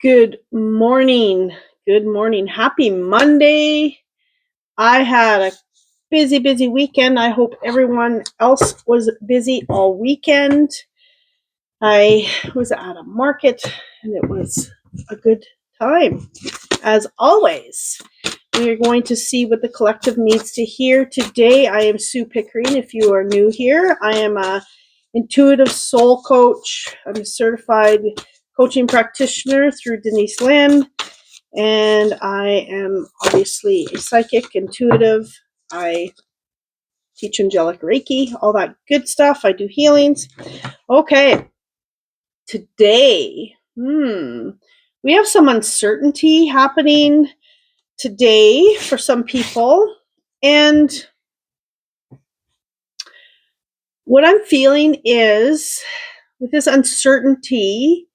Good morning. Good morning. Happy Monday. I had a busy weekend. I hope everyone else was busy all weekend. I was at a market and it was a good time. As always, we are going to see what the collective needs to hear today. I am Sue Pickering. If you are new here, I am a intuitive soul coach. I'm a certified coaching practitioner through Denise Lynn, and I am obviously a psychic, intuitive. I teach Angelic Reiki, all that good stuff. I do healings. Okay, today, we have some uncertainty happening today for some people, and what I'm feeling is with this uncertainty,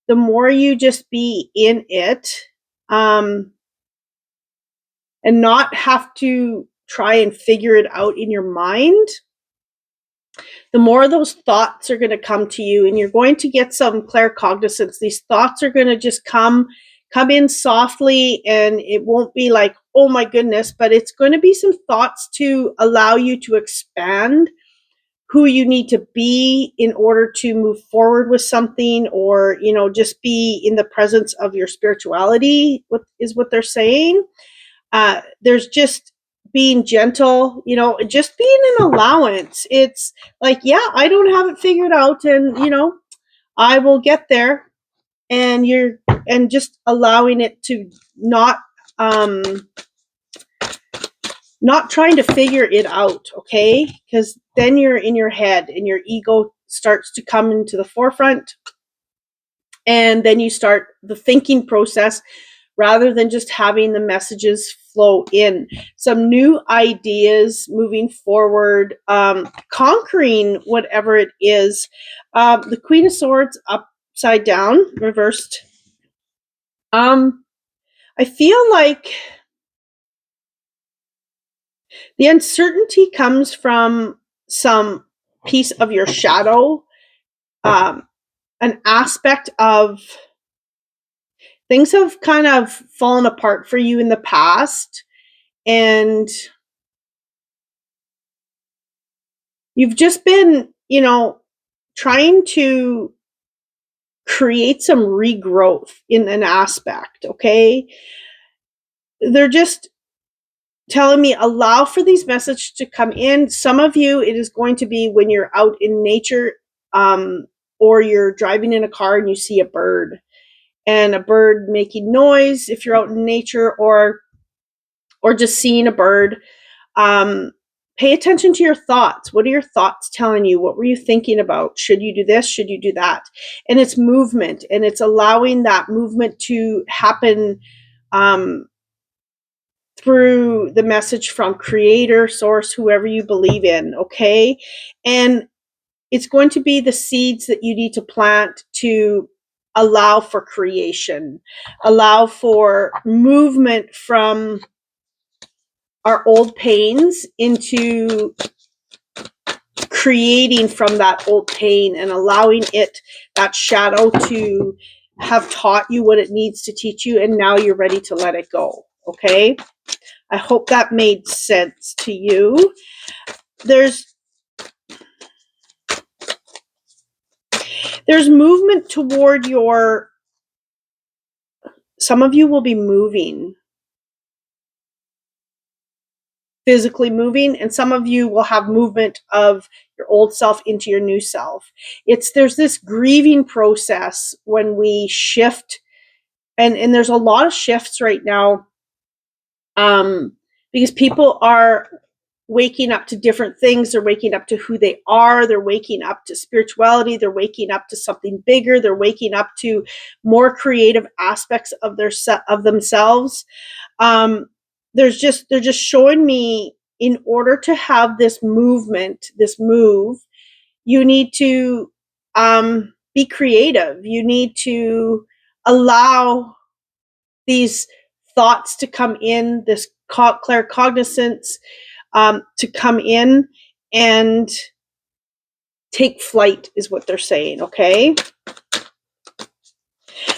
the more you just be in it, and not have to try and figure it out in your mind, the more those thoughts are going to come to you, and you're going to get some claircognizance. These thoughts are going to just come in softly, and it won't be like, oh my goodness, but it's going to be some thoughts to allow you to expand who you need to be in order to move forward with something, or just be in the presence of your spirituality. What they're saying. There's just being gentle, just being an allowance. It's like, yeah, I don't have it figured out, and I will get there. And just allowing it to not trying to figure it out, okay? Because then you're in your head and your ego starts to come into the forefront, and then you start the thinking process rather than just having the messages flow in. Some new ideas moving forward, conquering whatever it is. The Queen of Swords upside down, reversed. I feel like the uncertainty comes from some piece of your shadow, an aspect of things have kind of fallen apart for you in the past, and you've just been, trying to create some regrowth in an aspect, okay? They're just telling me allow for these messages to come in. Some of you, it is going to be when you're out in nature, or you're driving in a car and you see a bird making noise. If you're out in nature, or just seeing a bird, pay attention to your thoughts. What are your thoughts telling you? What were you thinking about? Should you do this? Should you do that? And it's movement, and it's allowing that movement to happen through the message from creator, source, whoever you believe in, okay? And it's going to be the seeds that you need to plant to allow for creation, allow for movement from our old pains into creating from that old pain, and allowing it, that shadow, to have taught you what it needs to teach you, and now you're ready to let it go, okay? I hope that made sense to you. There's movement toward some of you will be moving, physically moving, and some of you will have movement of your old self into your new self. There's this grieving process when we shift, and there's a lot of shifts right now, because people are waking up to different things. They're waking up to who they are. They're waking up to spirituality. They're waking up to something bigger. They're waking up to more creative aspects of themselves. They're just showing me, in order to have this move, you need to be creative. You need to allow these thoughts to come in, this claircognizance to come in and take flight, is what they're saying, okay?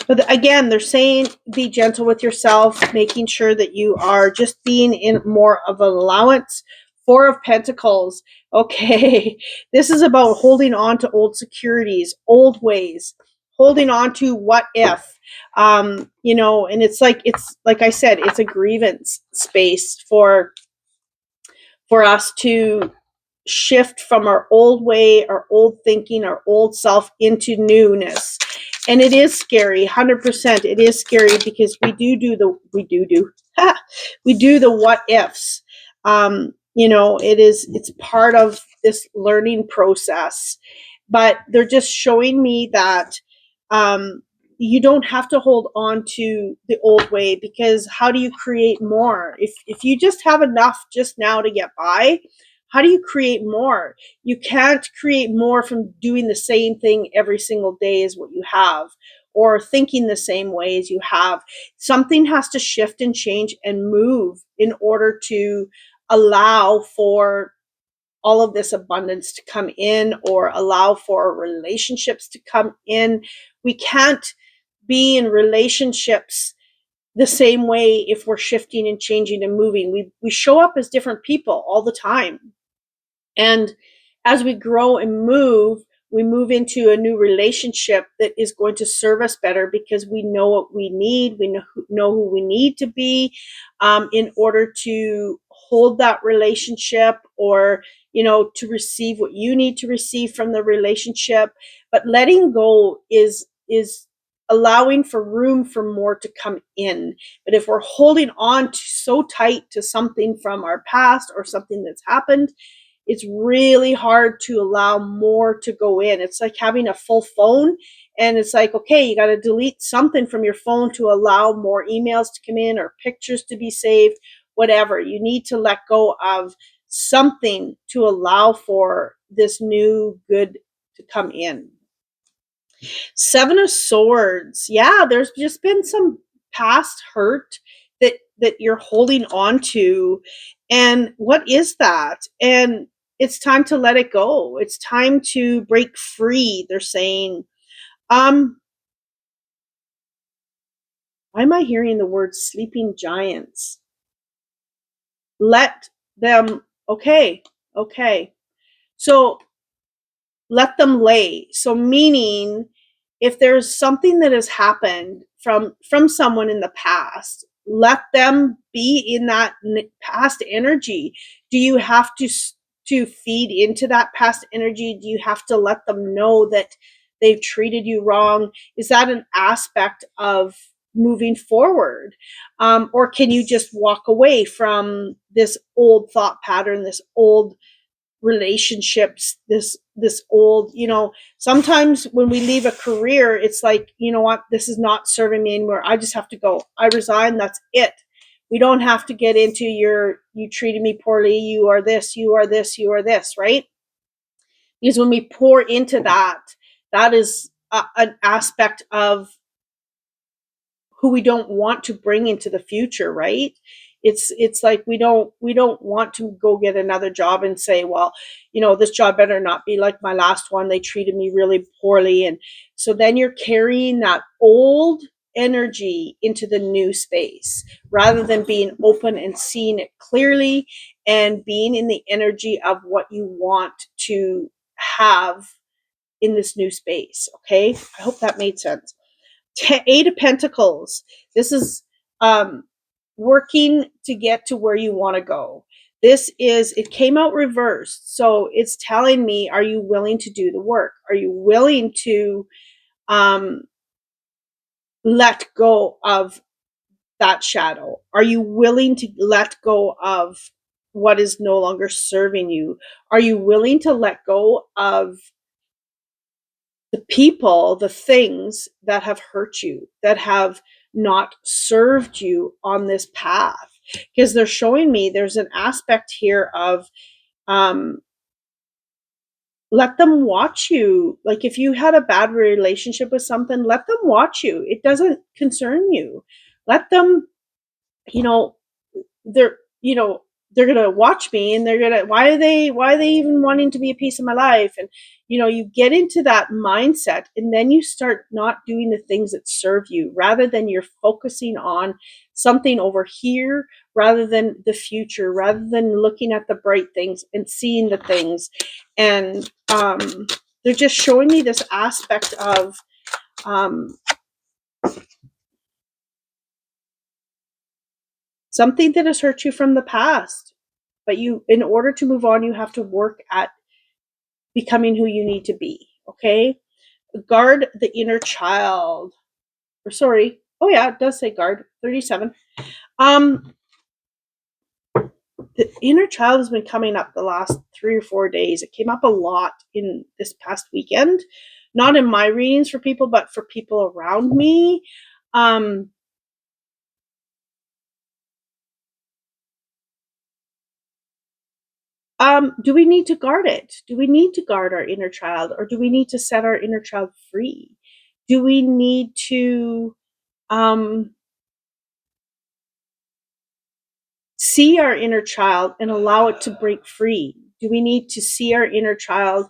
But again, they're saying be gentle with yourself, making sure that you are just being in more of an allowance. Four of Pentacles. Okay, this is about holding on to old securities, old ways, holding on to what if. And it's like I said, it's a grievance space for us to shift from our old way, our old thinking, our old self into newness. And it is scary, 100%. It is scary because we do the what ifs. It's part of this learning process. But they're just showing me that you don't have to hold on to the old way, because how do you create more? If you just have enough just now to get by, how do you create more? You can't create more from doing the same thing every single day as what you have, or thinking the same way as you have. Something has to shift and change and move in order to allow for all of this abundance to come in, or allow for relationships to come in. We can't be in relationships the same way if we're shifting and changing and moving. We show up as different people all the time. And as we grow and move, we move into a new relationship that is going to serve us better, because we know what we need. We know who we need to be in order to hold that relationship, or to receive what you need to receive from the relationship. But letting go is allowing for room for more to come in. But if we're holding on so tight to something from our past or something that's happened, it's really hard to allow more to go in. It's like having a full phone, and it's like, okay, you got to delete something from your phone to allow more emails to come in or pictures to be saved, whatever. You need to let go of something to allow for this new good to come in. Seven of Swords. Yeah, there's just been some past hurt that you're holding on to. And what is that? And it's time to let it go. It's time to break free, they're saying. Why am I hearing the word sleeping giants? Let them, okay. So let them lay. So meaning, if there's something that has happened from someone in the past, let them be in that past energy. Do you have to feed into that past energy? Do you have to let them know that they've treated you wrong? Is that an aspect of moving forward? Or can you just walk away from this old thought pattern, this old relationships, this old, sometimes when we leave a career, it's like, you know what, this is not serving me anymore, I just have to go, I resign, that's it. We don't have to get into you treated me poorly, you are this, you are this, you are this, right? Because when we pour into that, that is an aspect of who we don't want to bring into the future, right? It's like we don't want to go get another job and say, well, this job better not be like my last one, they treated me really poorly. And so then you're carrying that old energy into the new space, rather than being open and seeing it clearly, and being in the energy of what you want to have in this new space. Okay, I hope that made sense. Eight of Pentacles. This is working to get to where you want to go. It came out reversed. So it's telling me, are you willing to do the work? Are you willing to let go of that shadow? Are you willing to let go of what is no longer serving you? Are you willing to let go of the people, the things that have hurt you, that have not served you on this path? Because they're showing me there's an aspect here of let them watch you. Like if you had a bad relationship with something, let them watch you. It doesn't concern you. Let them, they're they're going to watch me, and they're going to, why are they even wanting to be a piece of my life? And, you get into that mindset, and then you start not doing the things that serve you, rather than you're focusing on something over here, rather than the future, rather than looking at the bright things and seeing the things. And they're just showing me this aspect of something that has hurt you from the past. But in order to move on, you have to work at becoming who you need to be. Okay? Guard the inner child. Or sorry. Oh yeah, it does say guard. 37. The inner child has been coming up the last 3 or 4 days. It came up a lot in this past weekend. Not in my readings for people, but for people around me. Do we need to guard it? Do we need to guard our inner child, or do we need to set our inner child free? Do we need to see our inner child and allow it to break free? Do we need to see our inner child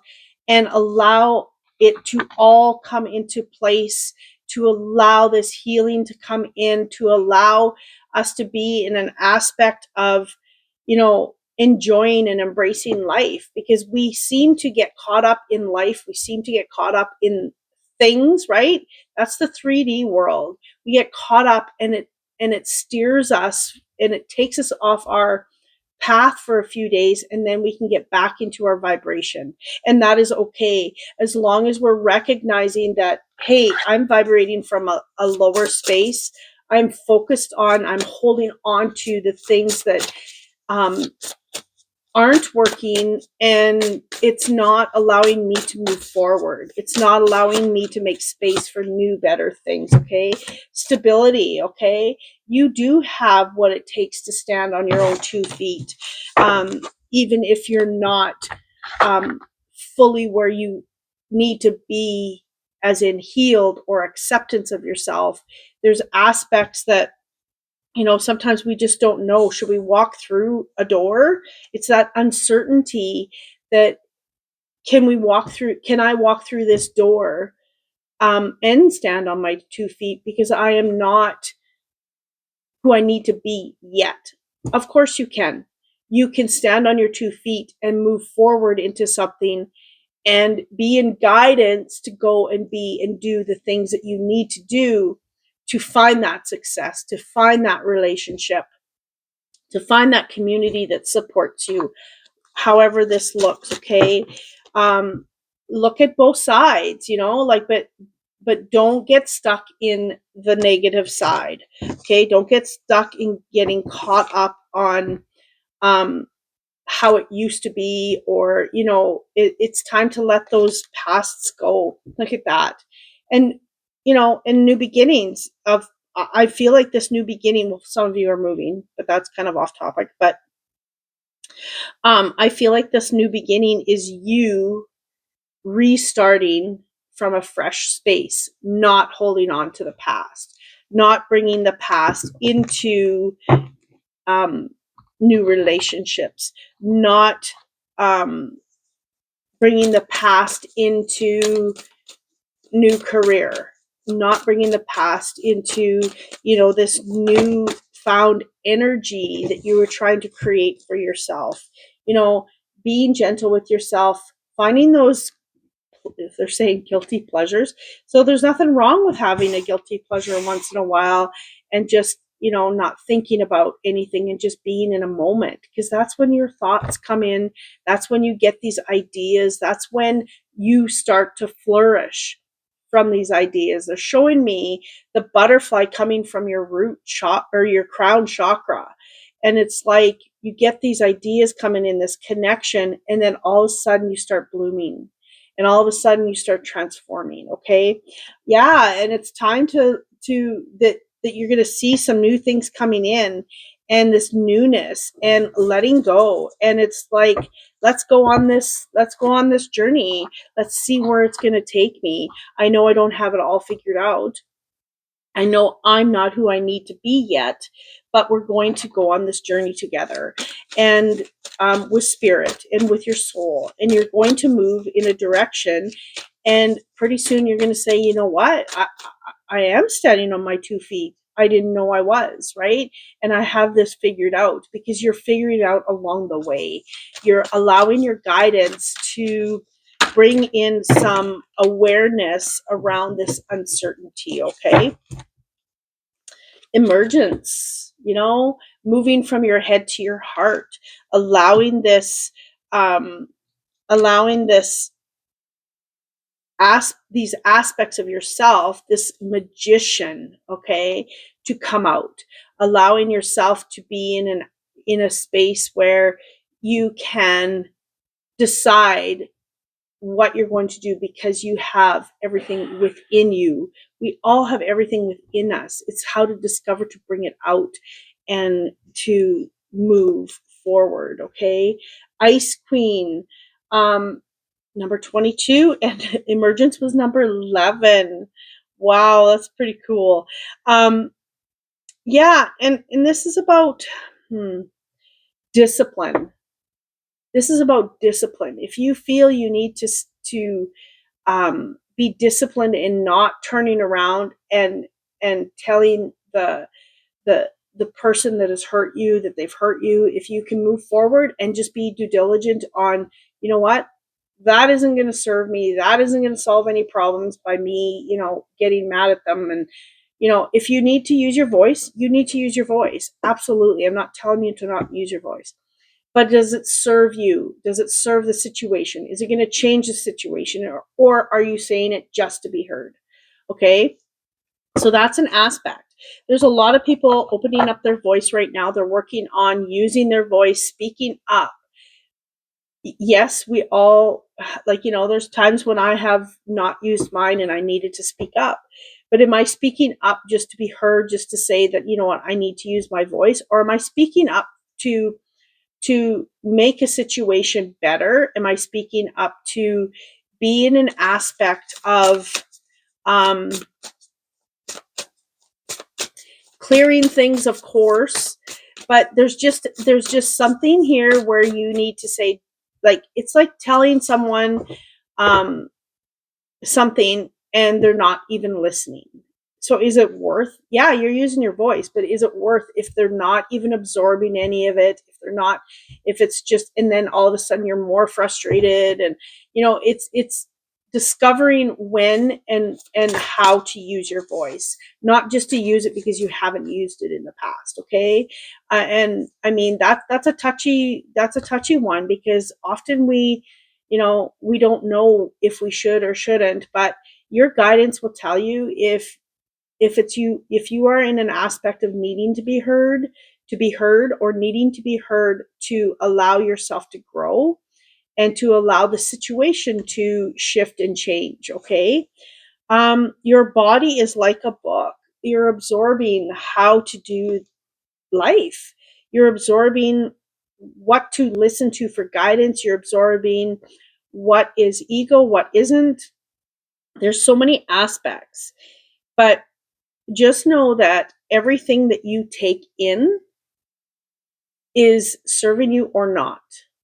and allow it to all come into place, to allow this healing to come in, to allow us to be in an aspect of, enjoying and embracing life? Because we seem to get caught up in life. We seem to get caught up in things, right? That's the 3D world. We get caught up, and it steers us, and it takes us off our path for a few days, and then we can get back into our vibration. And that is okay, as long as we're recognizing that, hey, I'm vibrating from a lower space. I'm holding on to the things that aren't working, and it's not allowing me to move forward. It's not allowing me to make space for new, better things. Okay. Stability. Okay. You do have what it takes to stand on your own 2 feet. Even if you're not fully where you need to be, as in healed or acceptance of yourself, there's aspects that, sometimes we just don't know. Should we walk through a door? It's that uncertainty that, can I walk through this door and stand on my 2 feet, because I am not who I need to be yet. Of course you can. You can stand on your 2 feet and move forward into something, and be in guidance to go and be and do the things that you need to do to find that success, to find that relationship, to find that community that supports you, however this looks. Okay. Look at both sides, but don't get stuck in the negative side. Okay. Don't get stuck in getting caught up on how it used to be, or it's time to let those pasts go. Look at that. And in new beginnings of, I feel like this new beginning, well, some of you are moving, but that's kind of off topic. But I feel like this new beginning is you restarting from a fresh space, not holding on to the past, not bringing the past into new relationships, not bringing the past into new career, not bringing the past into, this new found energy that you were trying to create for yourself. Being gentle with yourself, finding those, if they're saying guilty pleasures. So there's nothing wrong with having a guilty pleasure once in a while, and just, not thinking about anything and just being in a moment, because that's when your thoughts come in. That's when you get these ideas. That's when you start to flourish from these ideas. They're showing me the butterfly coming from your root chakra, or your crown chakra. And it's like you get these ideas coming in, this connection, and then all of a sudden you start blooming, and all of a sudden you start transforming. Okay. Yeah. And it's time that you're going to see some new things coming in, and this newness and letting go. And it's like, let's go on this journey. Let's see where it's going to take me. I know I don't have it all figured out. I know I'm not who I need to be yet, but we're going to go on this journey together, and with spirit and with your soul, and you're going to move in a direction, and pretty soon you're going to say, you know what, I am standing on my 2 feet. I didn't know I was, right? And I have this figured out, because you're figuring it out along the way. You're allowing your guidance to bring in some awareness around this uncertainty, okay? Emergence, moving from your head to your heart, allowing this, um, allowing these aspects of yourself, this magician, okay, to come out, allowing yourself to be in a space where you can decide what you're going to do, because you have everything within you. We all have everything within us. It's how to discover, to bring it out, and to move forward, okay? Ice Queen, number 22, and Emergence was number 11. Wow, that's pretty cool. Yeah, and this is about discipline. This is about discipline. If you feel you need to be disciplined in not turning around and telling the the person that has hurt you that they've hurt you, if you can move forward and just be due diligent on, you know what, that isn't going to serve me, that isn't going to solve any problems by me, getting mad at them. And if you need to use your voice, you need to use your voice. Absolutely, I'm not telling you to not use your voice, but does it serve you? Does it serve the situation? Is it going to change the situation? Or are you saying it just to be heard? Okay. So that's an aspect. There's a lot of people opening up their voice right now. They're working on using their voice, speaking up. Yes, we all, there's times when I have not used mine and I needed to speak up. But am I speaking up just to be heard, just to say that, you know what, I need to use my voice? Or am I speaking up to make a situation better? Am I speaking up to be in an aspect of um, clearing things, of course, but there's just something here where you need to say, like, it's like telling someone um, something and they're not even listening. So is it worth? Yeah, you're using your voice, but is it worth if they're not even absorbing any of it? If it's just, and then all of a sudden you're more frustrated, and it's discovering when and how to use your voice, not just to use it because you haven't used it in the past, okay? And I mean that's a touchy one, because often we don't know if we should or shouldn't, but your guidance will tell you if you are in an aspect of needing to be heard, or needing to be heard to allow yourself to grow and to allow the situation to shift and change, okay? Your body is like a book. You're absorbing how to do life. You're absorbing what to listen to for guidance. You're absorbing what is ego, what isn't. There's so many aspects, but just know that everything that you take in is serving you or not.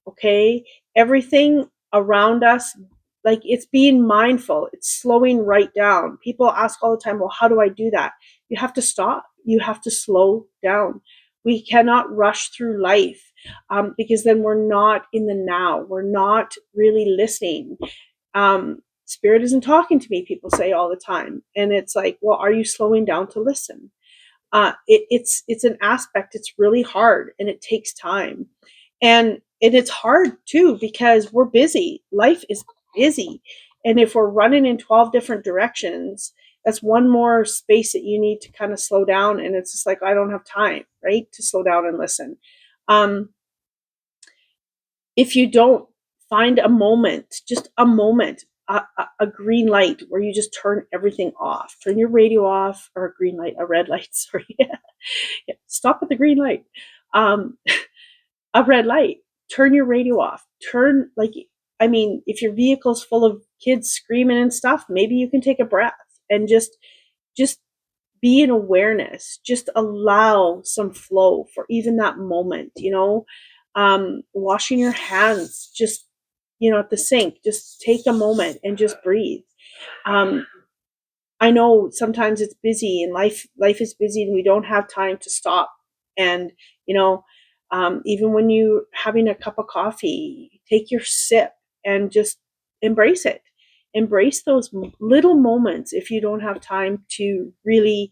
Okay? Everything around us, like, it's being mindful, it's slowing right down. People ask all the time, well, how do I do that? You have to stop. You have to slow down. We cannot rush through life, because then we're not in the now. We're not really listening. Spirit isn't talking to me, people say all the time. And it's like, well, are you slowing down to listen? It's an aspect. It's really hard and it takes time, and it's hard too, because we're busy. Life is busy, and if we're running in 12 different directions, that's one more space that you need to kind of slow down. And it's just like, I don't have time, right, to slow down and listen. If you don't find a moment, just a moment, a green light where you just turn everything off, turn your radio off, or a green light, a red light, sorry. Yeah, stop at the green light. Um, a red light, turn your radio off. If your vehicle's full of kids screaming and stuff, maybe you can take a breath and just be in awareness. Just allow some flow for even that moment, washing your hands, just, at the sink, just take a moment and just breathe. I know sometimes it's busy and life is busy and we don't have time to stop. And, even when you're having a cup of coffee, take your sip and just embrace it. Embrace those little moments if you don't have time to really,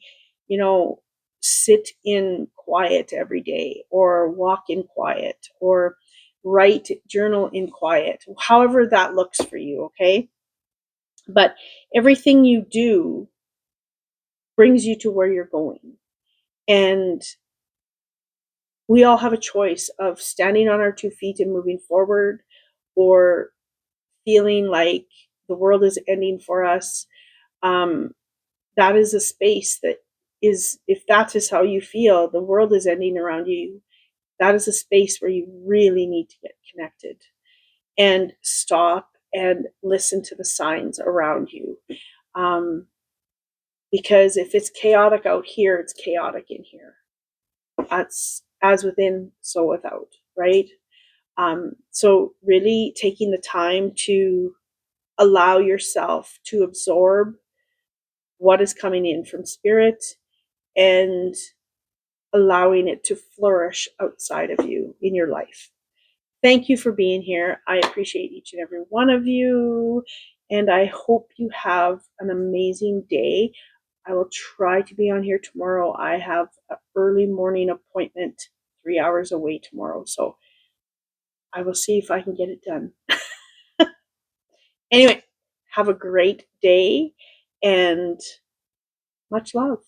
sit in quiet every day or walk in quiet or write, journal in quiet, however that looks for you, okay? But everything you do brings you to where you're going. And we all have a choice of standing on our 2 feet and moving forward, or feeling like the world is ending for us. That is a space that is, if that is how you feel, the world is ending around you. That is a space where you really need to get connected and stop and listen to the signs around you. Because if it's chaotic out here, it's chaotic in here. That's as within, so without, right? So really taking the time to allow yourself to absorb what is coming in from spirit and allowing it to flourish outside of you in your life. Thank you for being here. I appreciate each and every one of you, and I hope you have an amazing day. I will try to be on here tomorrow. I have an early morning appointment 3 hours away tomorrow, so I will see if I can get it done. Anyway, have a great day and much love.